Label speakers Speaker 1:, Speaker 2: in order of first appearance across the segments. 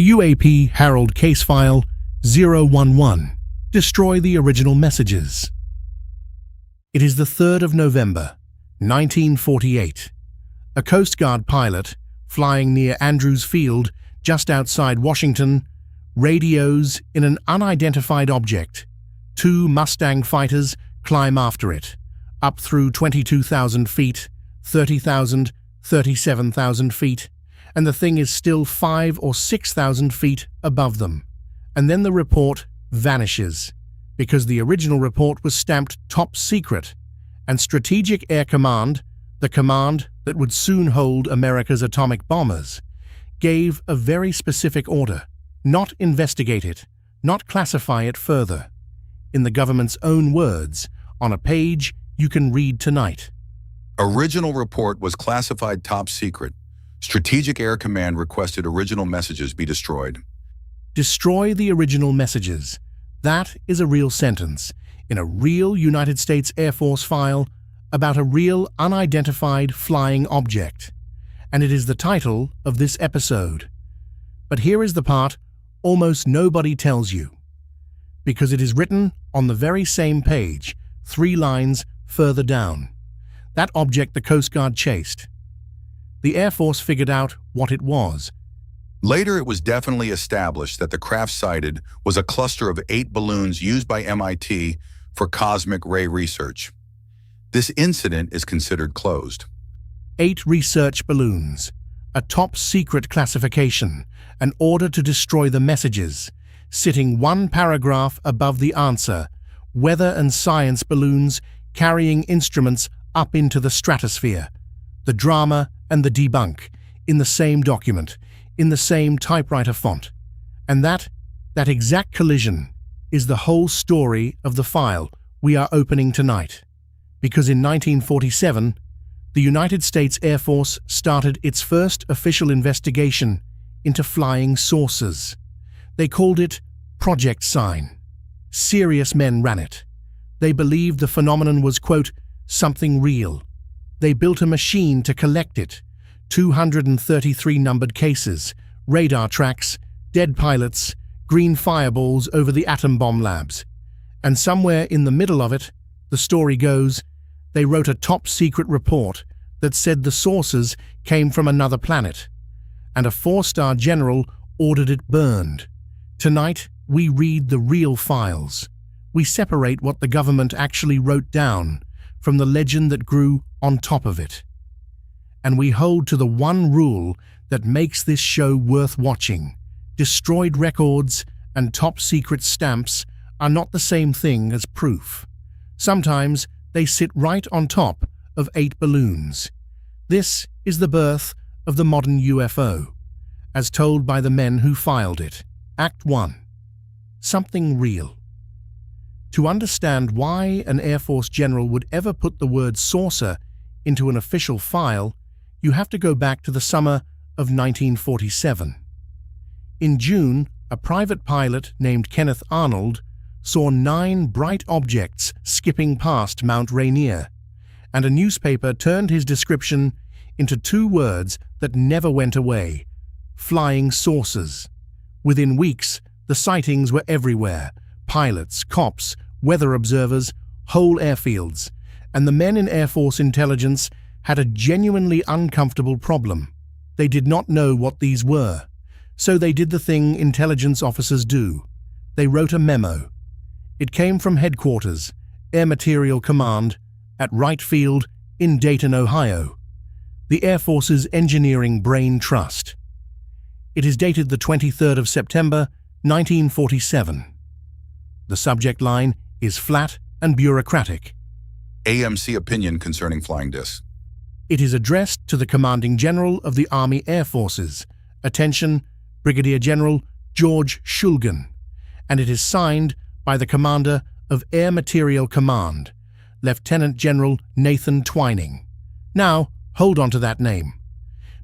Speaker 1: The UAP Harold Case File 011. Destroy the original messages. It is the 3rd of November, 1948. A Coast Guard pilot, flying near Andrews Field, just outside Washington, radios in an unidentified object. 2 Mustang fighters climb after it, up through 22,000 feet, 30,000, 37,000 feet, and the thing is still 5 or 6,000 feet above them. And then the report vanishes, because the original report was stamped top secret, and Strategic Air Command, the command that would soon hold America's atomic bombers, gave a very specific order: not investigate it, not classify it further. In the government's own words, on a page you can read tonight.
Speaker 2: Original report was classified top secret. Strategic Air Command requested original messages be destroyed.
Speaker 1: Destroy the original messages. That is a real sentence in a real United States Air Force file about a real unidentified flying object. And it is the title of this episode. But here is the part almost nobody tells you, because it is written on the very same page, 3 lines further down. That object the Coast Guard chased. The Air Force figured out what it was.
Speaker 2: Later, it was definitely established that the craft sighted was a cluster of 8 balloons used by MIT for cosmic ray research. This incident is considered closed.
Speaker 1: 8 research balloons, a top-secret classification, an order to destroy the messages, sitting 1 paragraph above the answer, weather and science balloons carrying instruments up into the stratosphere, the drama and the debunk, in the same document, in the same typewriter font. And that exact collision is the whole story of the file we are opening tonight. Because in 1947, the United States Air Force started its first official investigation into flying saucers. They called it Project Sign. Serious men ran it. They believed the phenomenon was, quote, something real. They built a machine to collect it. 233 numbered cases, radar tracks, dead pilots, green fireballs over the atom bomb labs. And somewhere in the middle of it, the story goes, they wrote a top-secret report that said the saucers came from another planet, and a 4-star general ordered it burned. Tonight, we read the real files. We separate what the government actually wrote down from the legend that grew on top of it. And we hold to the one rule that makes this show worth watching. Destroyed records and top-secret stamps are not the same thing as proof. Sometimes they sit right on top of 8 balloons. This is the birth of the modern UFO, as told by the men who filed it. Act 1. Something real. To understand why an Air Force general would ever put the word saucer into an official file, you have to go back to the summer of 1947. In June, a private pilot named Kenneth Arnold saw 9 bright objects skipping past Mount Rainier, and a newspaper turned his description into 2 words that never went away: flying saucers. Within weeks, the sightings were everywhere: pilots, cops, weather observers, whole airfields, and the men in Air Force intelligence had a genuinely uncomfortable problem. They did not know what these were, so they did the thing intelligence officers do. They wrote a memo. It came from headquarters, Air Material Command, at Wright Field in Dayton, Ohio, the Air Force's engineering brain trust. It is dated the 23rd of September, 1947. The subject line is flat and bureaucratic.
Speaker 2: AMC opinion concerning flying discs.
Speaker 1: It is addressed to the Commanding General of the Army Air Forces, attention, Brigadier General George Shulgin, and it is signed by the Commander of Air Material Command, Lieutenant General Nathan Twining. Now, hold on to that name,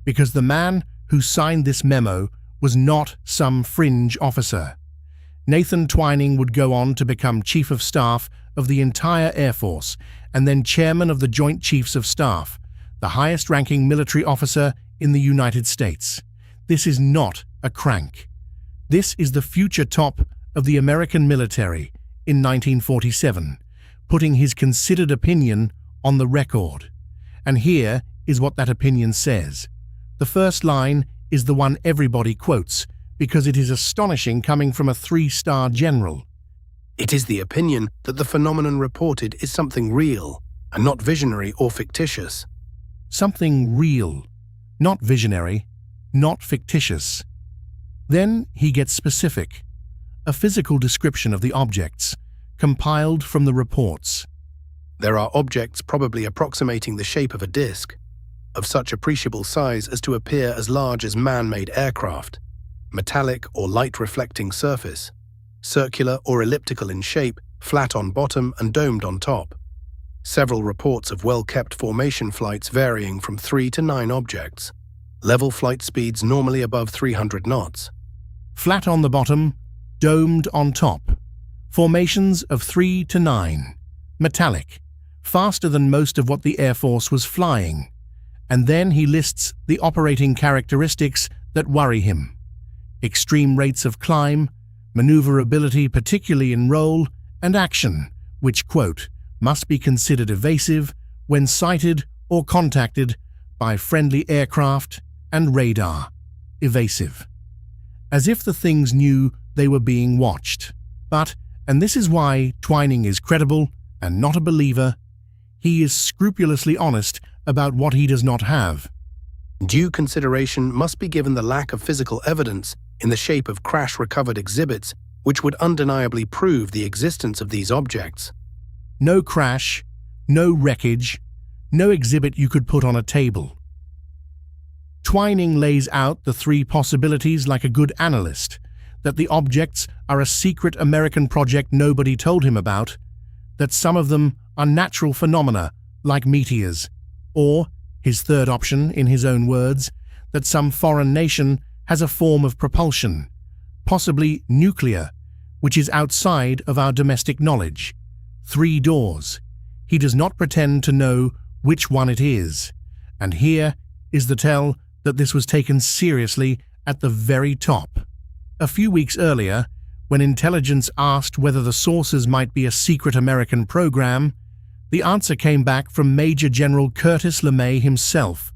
Speaker 1: because the man who signed this memo was not some fringe officer. Nathan Twining would go on to become Chief of Staff of the entire Air Force and then Chairman of the Joint Chiefs of Staff, the highest-ranking military officer in the United States. This is not a crank. This is the future top of the American military in 1947, putting his considered opinion on the record. And here is what that opinion says. The first line is the one everybody quotes because it is astonishing coming from a 3-star general.
Speaker 3: It is the opinion that the phenomenon reported is something real and not visionary or fictitious.
Speaker 1: Something real, not visionary, not fictitious. Then he gets specific. A physical description of the objects, compiled from the reports.
Speaker 3: There are objects probably approximating the shape of a disc, of such appreciable size as to appear as large as man-made aircraft, metallic or light-reflecting surface, circular or elliptical in shape, flat on bottom and domed on top. Several reports of well-kept formation flights varying from 3 to 9 objects. Level flight speeds normally above 300 knots.
Speaker 1: Flat on the bottom, domed on top. Formations of 3 to 9. Metallic, faster than most of what the Air Force was flying. And then he lists the operating characteristics that worry him. Extreme rates of climb, maneuverability particularly in roll, and action, which, quote, must be considered evasive when sighted or contacted by friendly aircraft and radar. Evasive. As if the things knew they were being watched. But, and this is why Twining is credible and not a believer, he is scrupulously honest about what he does not have.
Speaker 3: Due consideration must be given the lack of physical evidence in the shape of crash-recovered exhibits which would undeniably prove the existence of these objects.
Speaker 1: No crash, no wreckage, no exhibit you could put on a table. Twining lays out the 3 possibilities like a good analyst, that the objects are a secret American project nobody told him about, that some of them are natural phenomena like meteors, or, his third option in his own words, that some foreign nation has a form of propulsion, possibly nuclear, which is outside of our domestic knowledge. 3 doors. He does not pretend to know which one it is, and here is the tell that this was taken seriously at the very top. A few weeks earlier, when intelligence asked whether the sources might be a secret American program, the answer came back from Major General Curtis LeMay himself,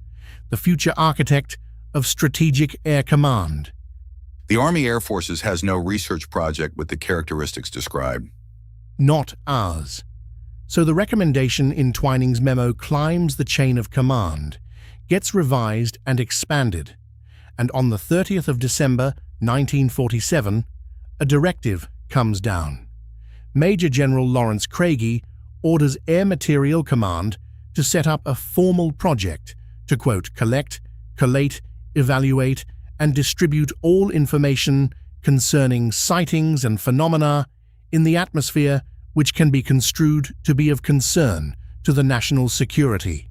Speaker 1: the future architect of Strategic Air Command.
Speaker 2: The Army Air Forces has no research project with the characteristics described.
Speaker 1: Not ours. So the recommendation in Twining's memo climbs the chain of command, gets revised and expanded, and on the 30th of December 1947, a directive comes down. Major General Lawrence Craigie orders Air Materiel Command to set up a formal project to, quote, collect, collate, evaluate, and distribute all information concerning sightings and phenomena in the atmosphere which can be construed to be of concern to the national security.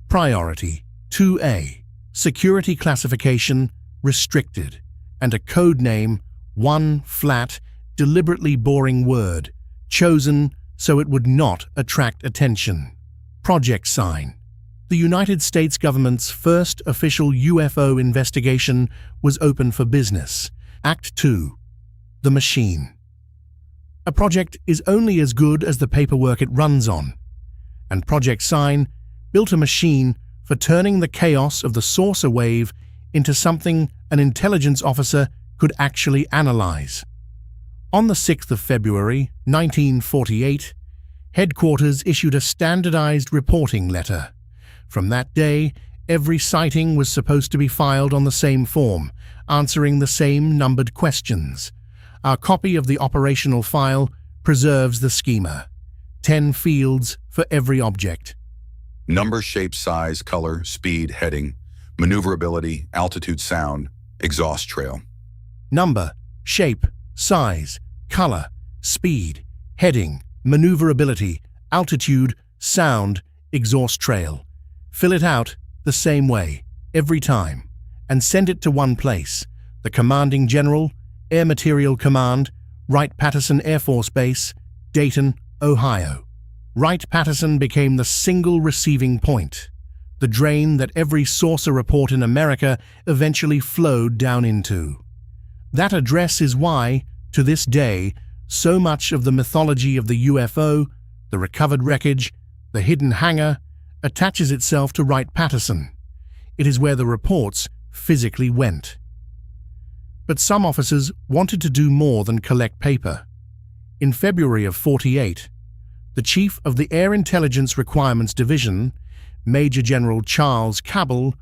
Speaker 1: Priority 2A. Security classification restricted, and a code name, one flat, deliberately boring word, chosen so it would not attract attention. Project sign. The United States government's first official UFO investigation was open for business. Act 2. The machine. A project is only as good as the paperwork it runs on, and Project Sign built a machine for turning the chaos of the saucer wave into something an intelligence officer could actually analyze. On the 6th of February, 1948, headquarters issued a standardized reporting letter. From that day, every sighting was supposed to be filed on the same form, answering the same numbered questions. Our copy of the operational file preserves the schema. 10 fields for every object.
Speaker 2: Number, shape, size, color, speed, heading, maneuverability, altitude, sound, exhaust trail.
Speaker 1: Number, shape, size, color, speed, heading, maneuverability, altitude, sound, exhaust trail. Fill it out the same way, every time, and send it to one place, the Commanding General, Air Materiel Command, Wright-Patterson Air Force Base, Dayton, Ohio. Wright-Patterson became the single receiving point, the drain that every saucer report in America eventually flowed down into. That address is why, to this day, so much of the mythology of the UFO, the recovered wreckage, the hidden hangar, attaches itself to Wright-Patterson. It is where the reports physically went. But some officers wanted to do more than collect paper. In February of '48, the chief of the Air Intelligence Requirements Division, Major General Charles Cabell,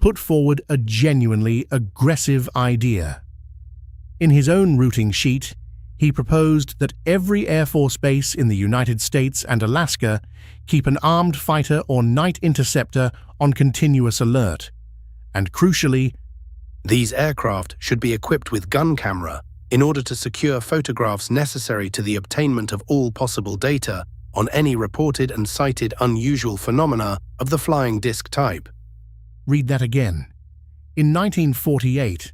Speaker 1: put forward a genuinely aggressive idea. In his own routing sheet, he proposed that every Air Force base in the United States and Alaska keep an armed fighter or night interceptor on continuous alert, and crucially,
Speaker 3: these aircraft should be equipped with gun camera in order to secure photographs necessary to the obtainment of all possible data on any reported and cited unusual phenomena of the flying disc type.
Speaker 1: Read that again. In 1948,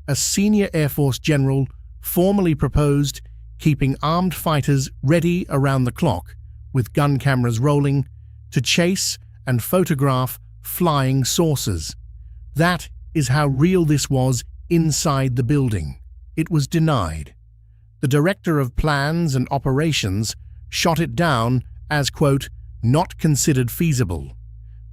Speaker 1: a senior Air Force general formally proposed keeping armed fighters ready around the clock with gun cameras rolling to chase and photograph flying saucers. That is how real this was inside the building. It was denied. The Director of Plans and Operations shot it down as, quote, not considered feasible.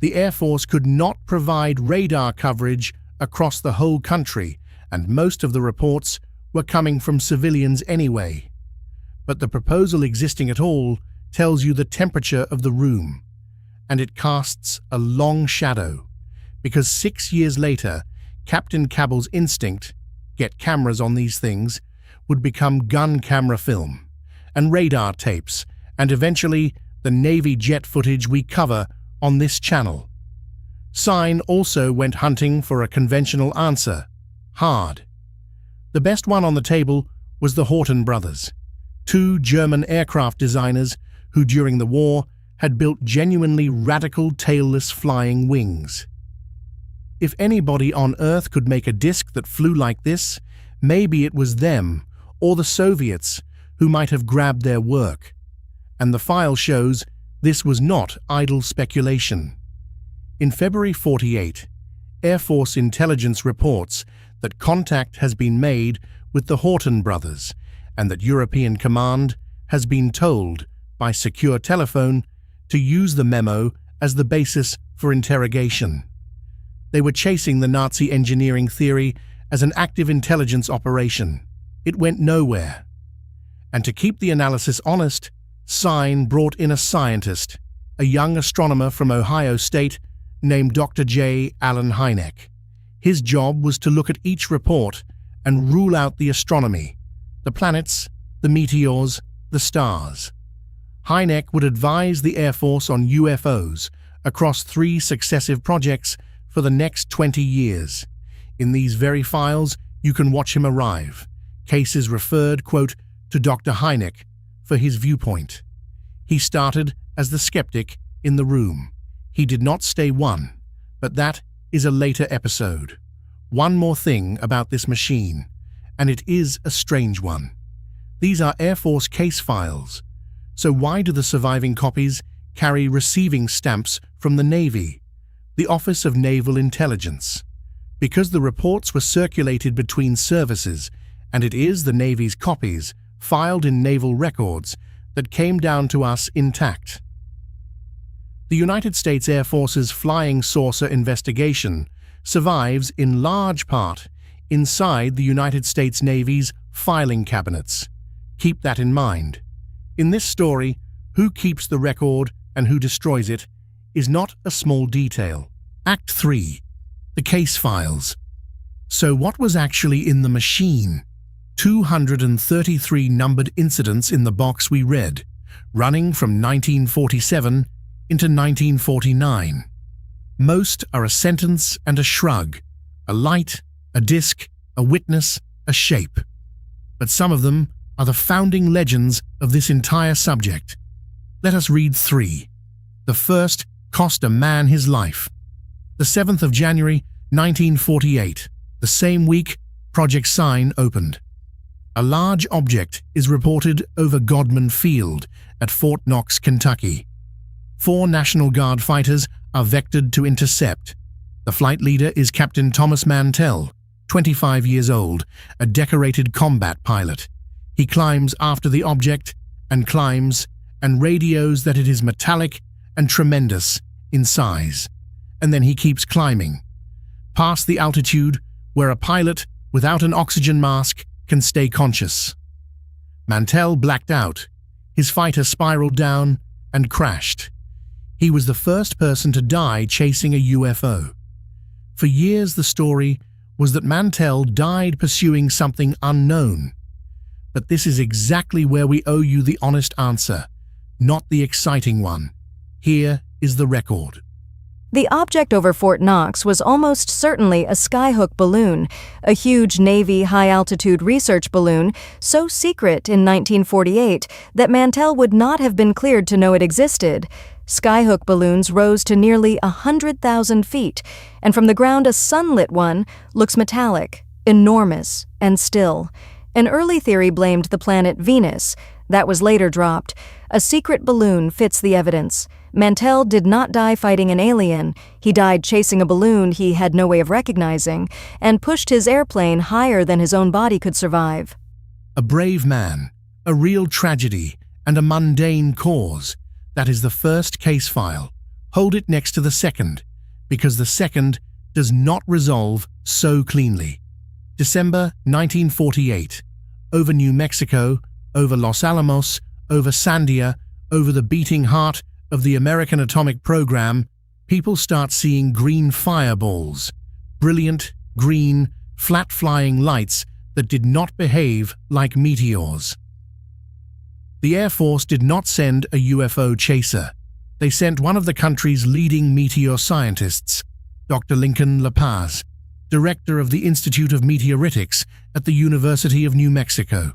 Speaker 1: The Air Force could not provide radar coverage across the whole country, and most of the reports were coming from civilians anyway. But the proposal existing at all tells you the temperature of the room, and it casts a long shadow, because 6 years later, Captain Cabell's instinct, get cameras on these things, would become gun camera film, and radar tapes, and eventually the Navy jet footage we cover on this channel. Sign also went hunting for a conventional answer, hard. The best one on the table was the Horten brothers, two German aircraft designers who during the war had built genuinely radical tailless flying wings. If anybody on Earth could make a disc that flew like this, maybe it was them, or the Soviets, who might have grabbed their work. And the file shows this was not idle speculation. In February '48, Air Force intelligence reports that contact has been made with the Horten brothers and that European Command has been told by secure telephone to use the memo as the basis for interrogation. They were chasing the Nazi engineering theory as an active intelligence operation. It went nowhere. And to keep the analysis honest, Sign brought in a scientist, a young astronomer from Ohio State named Dr. J. Allen Hynek. His job was to look at each report and rule out the astronomy, the planets, the meteors, the stars. Hynek would advise the Air Force on UFOs across 3 successive projects for the next 20 years. In these very files, you can watch him arrive. Cases referred, quote, to Dr. Hynek for his viewpoint. He started as the skeptic in the room. He did not stay one, but that is a later episode. One more thing about this machine, and it is a strange one. These are Air Force case files. So why do the surviving copies carry receiving stamps from the Navy, the Office of Naval Intelligence? Because the reports were circulated between services, and it is the Navy's copies, filed in naval records, that came down to us intact. The United States Air Force's flying saucer investigation survives in large part inside the United States Navy's filing cabinets. Keep that in mind. In this story, who keeps the record and who destroys it is not a small detail. Act 3. The case files. So what was actually in the machine? 233 numbered incidents in the box we read, running from 1947 into 1949. Most are a sentence and a shrug, a light, a disc, a witness, a shape. But some of them are the founding legends of this entire subject. Let us read 3. The first cost a man his life. The 7th of January, 1948, the same week Project Sign opened. A large object is reported over Godman Field at Fort Knox, Kentucky. 4 National Guard fighters are vectored to intercept. The flight leader is Captain Thomas Mantell, 25 years old, a decorated combat pilot. He climbs after the object and climbs and radios that it is metallic and tremendous in size. And then he keeps climbing, past the altitude where a pilot without an oxygen mask can stay conscious. Mantell blacked out. His fighter spiraled down and crashed. He was the first person to die chasing a UFO. For years, the story was that Mantell died pursuing something unknown. But this is exactly where we owe you the honest answer, not the exciting one. Here is the record.
Speaker 4: The object over Fort Knox was almost certainly a skyhook balloon, a huge Navy high-altitude research balloon, so secret in 1948 that Mantell would not have been cleared to know it existed. Skyhook balloons rose to nearly 100,000 feet, and from the ground a sunlit one looks metallic, enormous, and still. An early theory blamed the planet Venus. That was later dropped. A secret balloon fits the evidence. Mantell did not die fighting an alien. He died chasing a balloon he had no way of recognizing, and pushed his airplane higher than his own body could survive.
Speaker 1: A brave man, a real tragedy, and a mundane cause. That is the first case file. Hold it next to the second, because the second does not resolve so cleanly. December 1948. Over New Mexico, over Los Alamos, over Sandia, over the beating heart of the American atomic program, people start seeing green fireballs, brilliant, green, flat-flying lights that did not behave like meteors. The Air Force did not send a UFO chaser. They sent one of the country's leading meteor scientists, Dr. Lincoln La Paz, director of the Institute of Meteoritics at the University of New Mexico.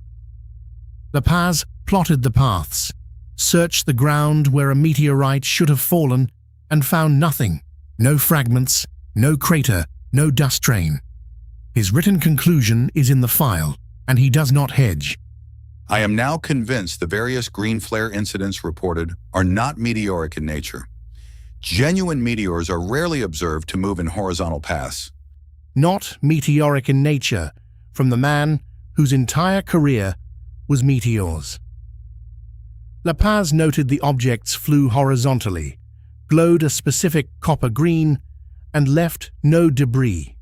Speaker 1: La Paz plotted the paths, searched the ground where a meteorite should have fallen, and found nothing. No fragments, no crater, no dust train. His written conclusion is in the file, and he does not hedge.
Speaker 2: I am now convinced the various green flare incidents reported are not meteoric in nature. Genuine meteors are rarely observed to move in horizontal paths.
Speaker 1: Not meteoric in nature, from the man whose entire career was meteors. La Paz noted the objects flew horizontally, glowed a specific copper green, and left no debris.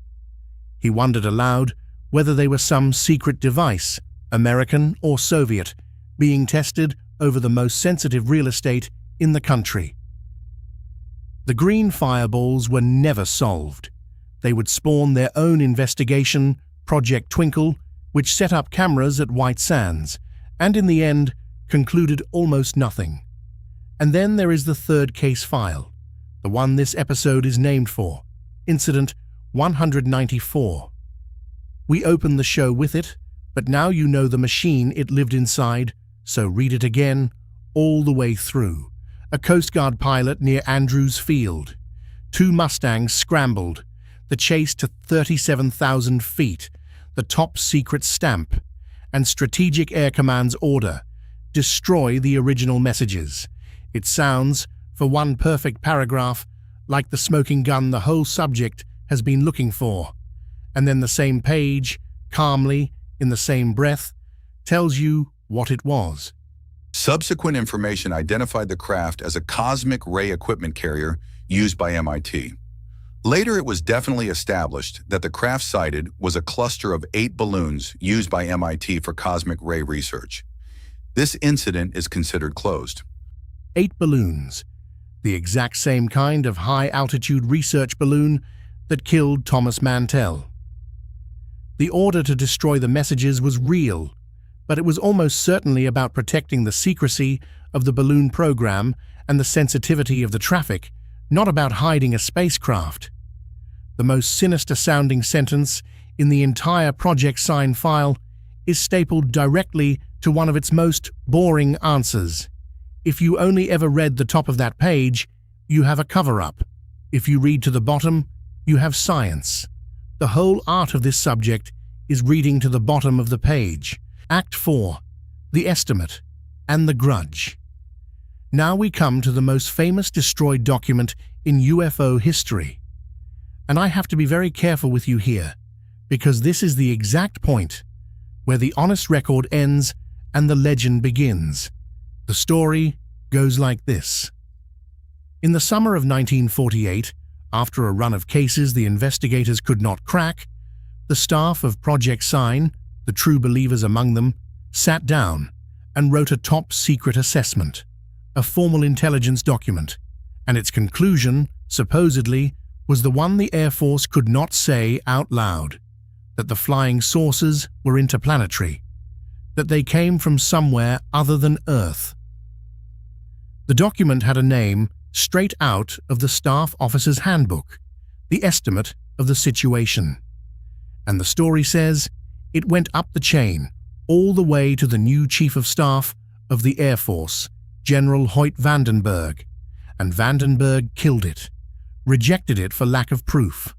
Speaker 1: He wondered aloud whether they were some secret device, American or Soviet, being tested over the most sensitive real estate in the country. The green fireballs were never solved. They would spawn their own investigation, Project Twinkle, which set up cameras at White Sands, and in the end concluded almost nothing. And then there is the third case file, the one this episode is named for, Incident 194. We open the show with it, but now you know the machine it lived inside, so read it again, all the way through. A Coast Guard pilot near Andrews Field. 2 Mustangs scrambled. The chase to 37,000 feet. The top secret stamp. And Strategic Air Command's order. Destroy the original messages. It sounds, for one perfect paragraph, like the smoking gun the whole subject has been looking for. And then the same page, calmly, in the same breath, tells you what it was.
Speaker 2: Subsequent information identified the craft as a cosmic ray equipment carrier used by MIT. Later, it was definitely established that the craft sighted was a cluster of 8 balloons used by MIT for cosmic ray research. This incident is considered closed.
Speaker 1: 8 balloons, the exact same kind of high-altitude research balloon that killed Thomas Mantell. The order to destroy the messages was real, but it was almost certainly about protecting the secrecy of the balloon program and the sensitivity of the traffic, not about hiding a spacecraft. The most sinister-sounding sentence in the entire project sign file is stapled directly to one of its most boring answers. If you only ever read the top of that page, you have a cover-up. If you read to the bottom, you have science. The whole art of this subject is reading to the bottom of the page. Act 4, The Estimate, and the Grudge. Now we come to the most famous destroyed document in UFO history. And I have to be very careful with you here, because this is the exact point where the honest record ends and the legend begins. The story goes like this. In the summer of 1948, after a run of cases the investigators could not crack, the staff of Project Sign, the true believers among them, sat down and wrote a top-secret assessment, a formal intelligence document, and its conclusion, supposedly, was the one the Air Force could not say out loud, that the flying saucers were interplanetary, that they came from somewhere other than Earth. The document had a name straight out of the Staff Officer's Handbook, the estimate of the situation. And the story says it went up the chain, all the way to the new Chief of Staff of the Air Force, General Hoyt Vandenberg, and Vandenberg killed it, rejected it for lack of proof,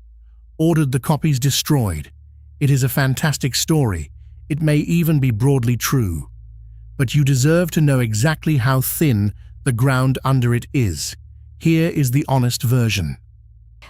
Speaker 1: ordered the copies destroyed. It is a fantastic story. It may even be broadly true. But you deserve to know exactly how thin the ground under it is. Here is the honest version.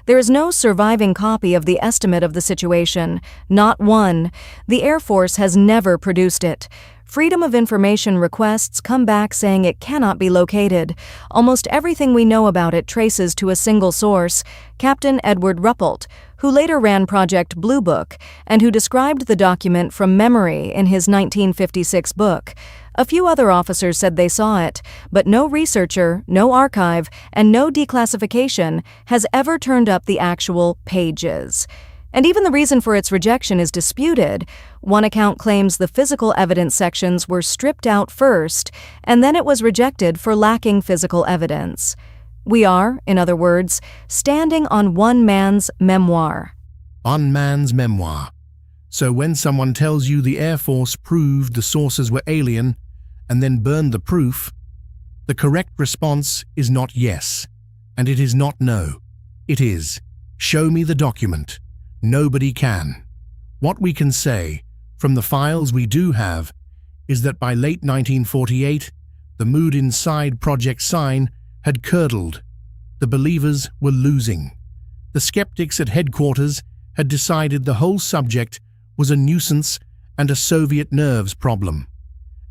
Speaker 4: There is no surviving copy of the estimate of the situation, not one. The Air Force has never produced it. Freedom of Information requests come back saying it cannot be located. Almost everything we know about it traces to a single source, Captain Edward Ruppelt, who later ran Project Blue Book and who described the document from memory in his 1956 book. A few other officers said they saw it, but no researcher, no archive, and no declassification has ever turned up the actual pages. And even the reason for its rejection is disputed. One account claims the physical evidence sections were stripped out first, and then it was rejected for lacking physical evidence. We are, in other words, standing on one man's memoir.
Speaker 1: On man's memoir. So when someone tells you the Air Force proved the sources were alien and then burned the proof, the correct response is not yes, and it is not no. It is, show me the document. Nobody can. What we can say, from the files we do have, is that by late 1948, the mood inside Project Sign had curdled. The believers were losing. The skeptics at headquarters had decided the whole subject was a nuisance and a Soviet nerves problem.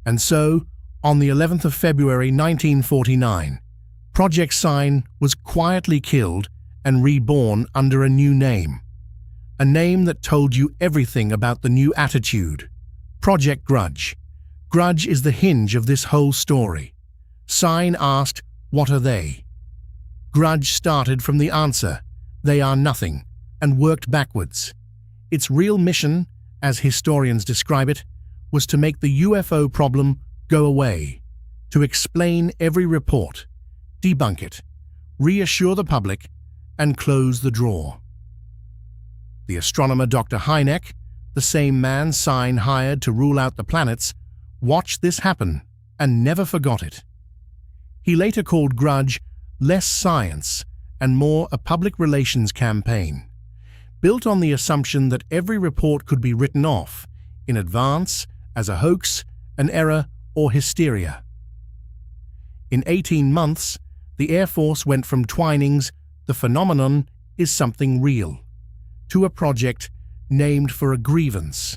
Speaker 1: And so, on the 11th of February 1949, Project Sign was quietly killed and reborn under a new name. A name that told you everything about the new attitude. Project Grudge. Grudge is the hinge of this whole story. Sign asked, what are they? Grudge started from the answer, they are nothing, and worked backwards. Its real mission, as historians describe it, was to make the UFO problem go away, to explain every report, debunk it, reassure the public, and close the drawer. The astronomer Dr. Hynek, the same man Sign hired to rule out the planets, watched this happen and never forgot it. He later called Grudge less science and more a public relations campaign, built on the assumption that every report could be written off in advance as a hoax, an error, or hysteria. In 18 months, the Air Force went from Twining's "the phenomenon is something real" to a project named for a grievance,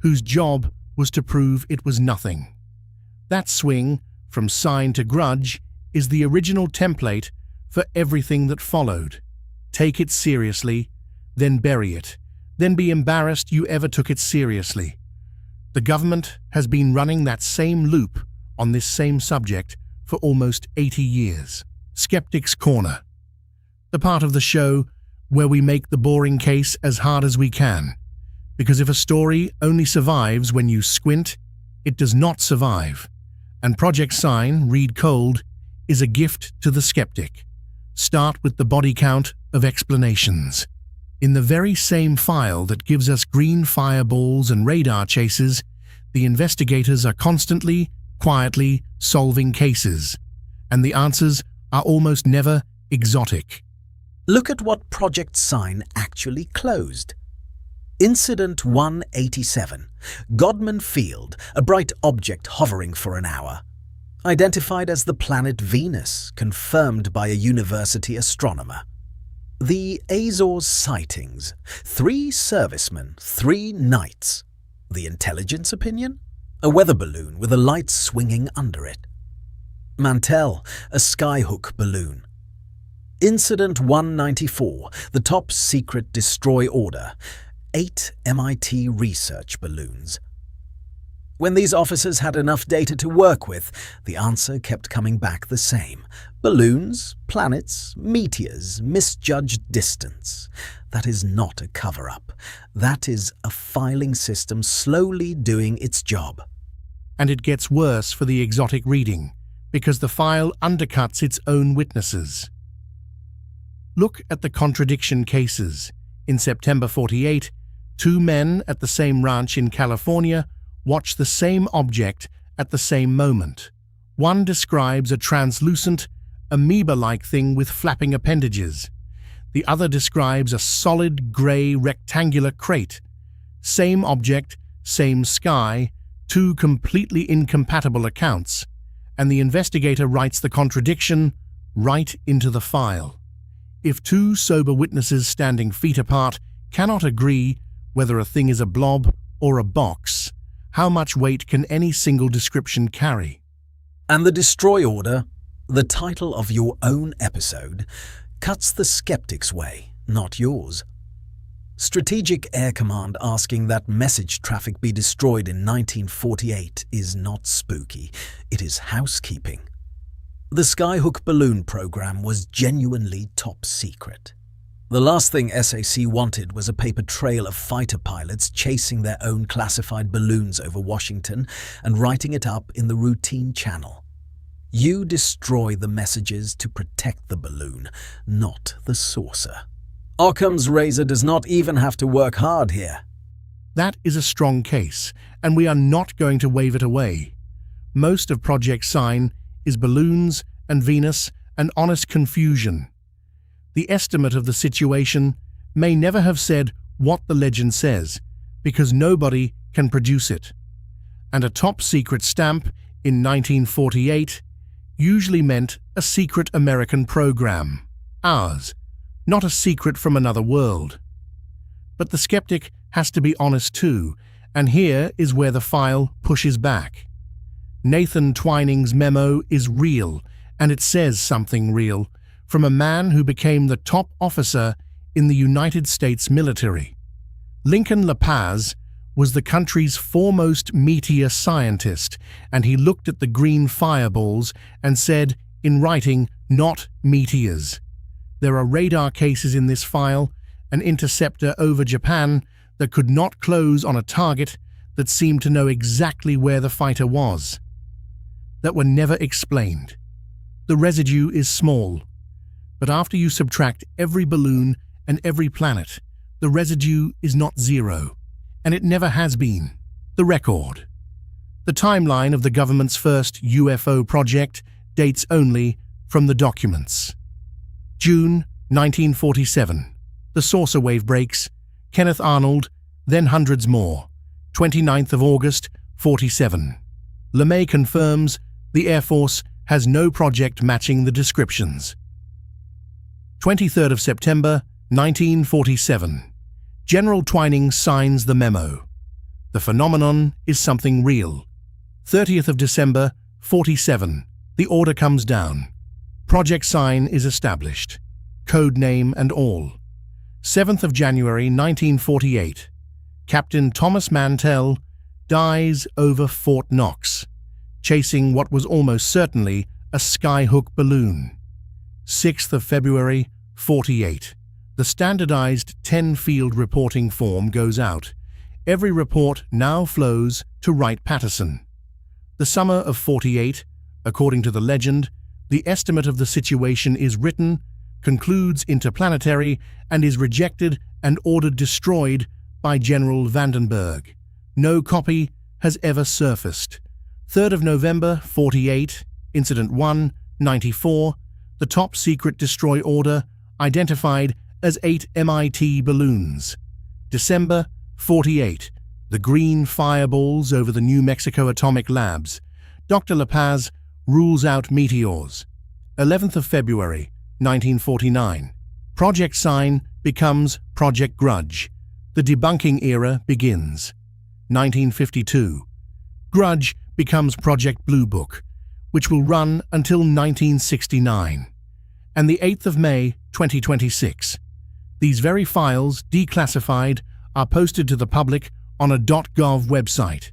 Speaker 1: whose job was to prove it was nothing. That swing from Sign to Grudge is the original template for everything that followed. Take it seriously, then bury it, then be embarrassed you ever took it seriously. The government has been running that same loop on this same subject for almost 80 years. Skeptics Corner. The part of the show where we make the boring case as hard as we can. Because if a story only survives when you squint, it does not survive. And Project Sign, read cold, is a gift to the skeptic. Start with the body count of explanations. In the very same file that gives us green fireballs and radar chases, the investigators are constantly, quietly solving cases. And the answers are almost never exotic.
Speaker 5: Look at what Project Sign actually closed. Incident 187. Godman Field, a bright object hovering for an hour. Identified as the planet Venus, confirmed by a university astronomer. The Azores sightings. 3 servicemen, 3 nights. The intelligence opinion? A weather balloon with a light swinging under it. Mantell, a skyhook balloon. Incident 194, the top secret destroy order. 8 MIT research balloons. When these officers had enough data to work with, the answer kept coming back the same. Balloons, planets, meteors, misjudged distance. That is not a cover-up. That is a filing system slowly doing its job.
Speaker 1: And it gets worse for the exotic reading, because the file undercuts its own witnesses. Look at the contradiction cases. In September 48, 2 men at the same ranch in California watch the same object at the same moment. One describes a translucent, amoeba-like thing with flapping appendages. The other describes a solid grey rectangular crate. Same object, same sky, 2 completely incompatible accounts, and the investigator writes the contradiction right into the file. If 2 sober witnesses standing feet apart cannot agree whether a thing is a blob or a box, how much weight can any single description carry?
Speaker 5: And the destroy order, the title of your own episode, cuts the skeptic's way, not yours. Strategic Air Command asking that message traffic be destroyed in 1948 is not spooky, it is housekeeping. The Skyhook balloon program was genuinely top secret. The last thing SAC wanted was a paper trail of fighter pilots chasing their own classified balloons over Washington and writing it up in the routine channel. You destroy the messages to protect the balloon, not the saucer. Occam's razor does not even have to work hard here.
Speaker 1: That is a strong case, and we are not going to wave it away. Most of Project Sign is balloons and Venus and honest confusion. The estimate of the situation may never have said what the legend says, because nobody can produce it. And a top-secret stamp in 1948 usually meant a secret American program, ours, not a secret from another world. But the skeptic has to be honest too, and here is where the file pushes back. Nathan Twining's memo is real, and it says something real, from a man who became the top officer in the United States military. Lincoln La Paz was the country's foremost meteor scientist, and he looked at the green fireballs and said, in writing, not meteors. There are radar cases in this file, an interceptor over Japan that could not close on a target that seemed to know exactly where the fighter was, that were never explained. The residue is small, but after you subtract every balloon and every planet, the residue is not 0, and it never has been. The record. The timeline of the government's first UFO project dates only from the documents. June 1947. The saucer wave breaks. Kenneth Arnold, then hundreds more. 29th of August, 47. LeMay confirms the Air Force has no project matching the descriptions. 23rd of September, 1947. General Twining signs the memo. The phenomenon is something real. 30th of December, 47. The order comes down. Project Sign is established. Code name and all. 7th of January, 1948. Captain Thomas Mantell dies over Fort Knox, chasing what was almost certainly a skyhook balloon. 6th of February, 48. The standardized 10-field reporting form goes out. Every report now flows to Wright-Patterson. The summer of 48, according to the legend, the estimate of the situation is written, concludes interplanetary, and is rejected and ordered destroyed by General Vandenberg. No copy has ever surfaced. 3rd of November, 48, Incident 1, 94, the top-secret destroy order, identified as 8 MIT balloons. December, 48, the green fireballs over the New Mexico atomic labs. Dr. La Paz rules out meteors. 11th of February, 1949, Project Sign becomes Project Grudge. The debunking era begins. 1952. Grudge becomes Project Blue Book, which will run until 1969. And the 8th of May, 2026. These very files, declassified, are posted to the public on a .gov website.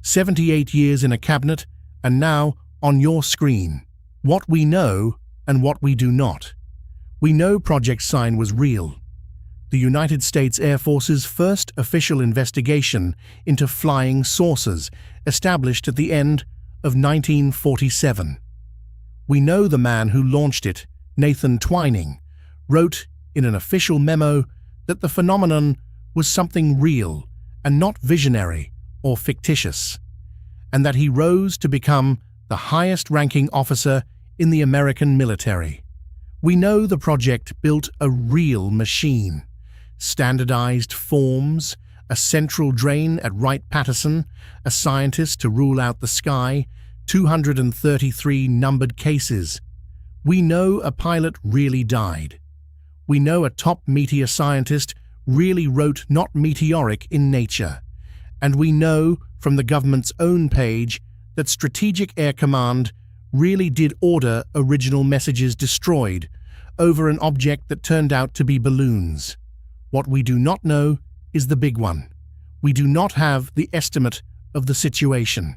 Speaker 1: 78 years in a cabinet, and now on your screen. What we know and what we do not. We know Project Sign was real. The United States Air Force's first official investigation into flying saucers, established at the end of 1947. We know the man who launched it, Nathan Twining, wrote in an official memo that the phenomenon was something real and not visionary or fictitious, and that he rose to become the highest-ranking officer in the American military. We know the project built a real machine. Standardized forms, a central drain at Wright-Patterson, a scientist to rule out the sky, 233 numbered cases. We know a pilot really died. We know a top meteor scientist really wrote not meteoric in Nature. And we know from the government's own page that Strategic Air Command really did order original messages destroyed over an object that turned out to be balloons. What we do not know is the big one. We do not have the estimate of the situation.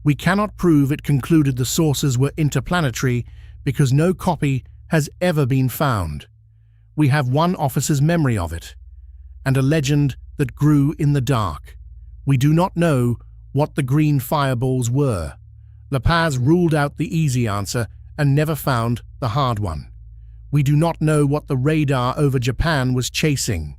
Speaker 1: We cannot prove it concluded the sources were interplanetary because no copy has ever been found. We have one officer's memory of it, and a legend that grew in the dark. We do not know what the green fireballs were. La Paz ruled out the easy answer and never found the hard one. We do not know what the radar over Japan was chasing,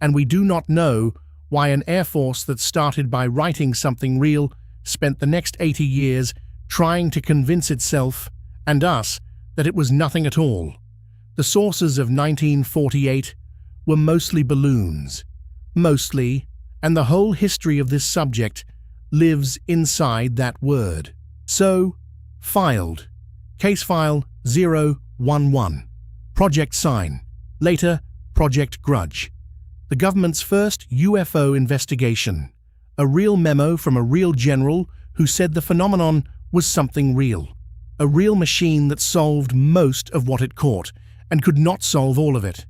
Speaker 1: and we do not know why an air force that started by writing something real spent the next 80 years trying to convince itself and us that it was nothing at all. The sources of 1948 were mostly balloons. Mostly, and the whole history of this subject lives inside that word. So, filed. Case file 011. Project Sign. Later, Project Grudge. The government's first UFO investigation. A real memo from a real general who said the phenomenon was something real. A real machine that solved most of what it caught and could not solve all of it.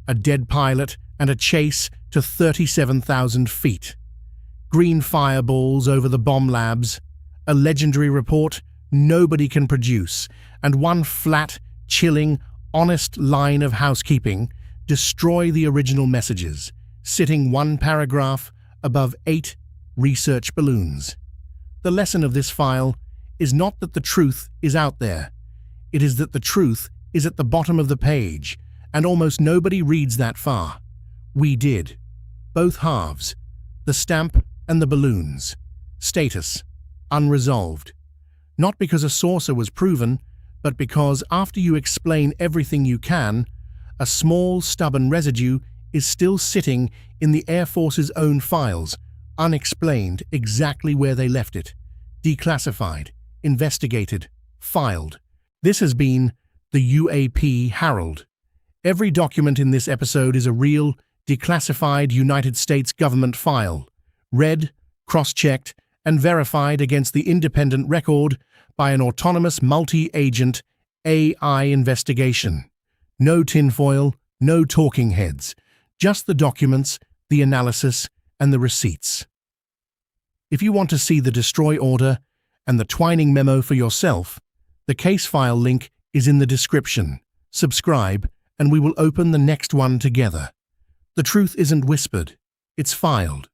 Speaker 1: A dead pilot and a chase to 37,000 feet. Green fireballs over the bomb labs. A legendary report nobody can produce, and one flat, chilling, honest line of housekeeping: destroy the original messages, sitting one paragraph above 8 research balloons. The lesson of this file is not that the truth is out there. It is that the truth is at the bottom of the page, and almost nobody reads that far. We did. Both halves. The stamp and the balloons. Status: unresolved. Not because a saucer was proven, but because after you explain everything you can, a small, stubborn residue is still sitting in the Air Force's own files, unexplained exactly where they left it. Declassified, investigated, filed. This has been the UAP Herald. Every document in this episode is a real, declassified United States government file, read, cross-checked, and verified against the independent record by an autonomous multi-agent AI investigation. No tinfoil, no talking heads, just the documents, the analysis, and the receipts. If you want to see the destroy order and the Twining memo for yourself, the case file link is in the description. Subscribe, and we will open the next one together. The truth isn't whispered, it's filed.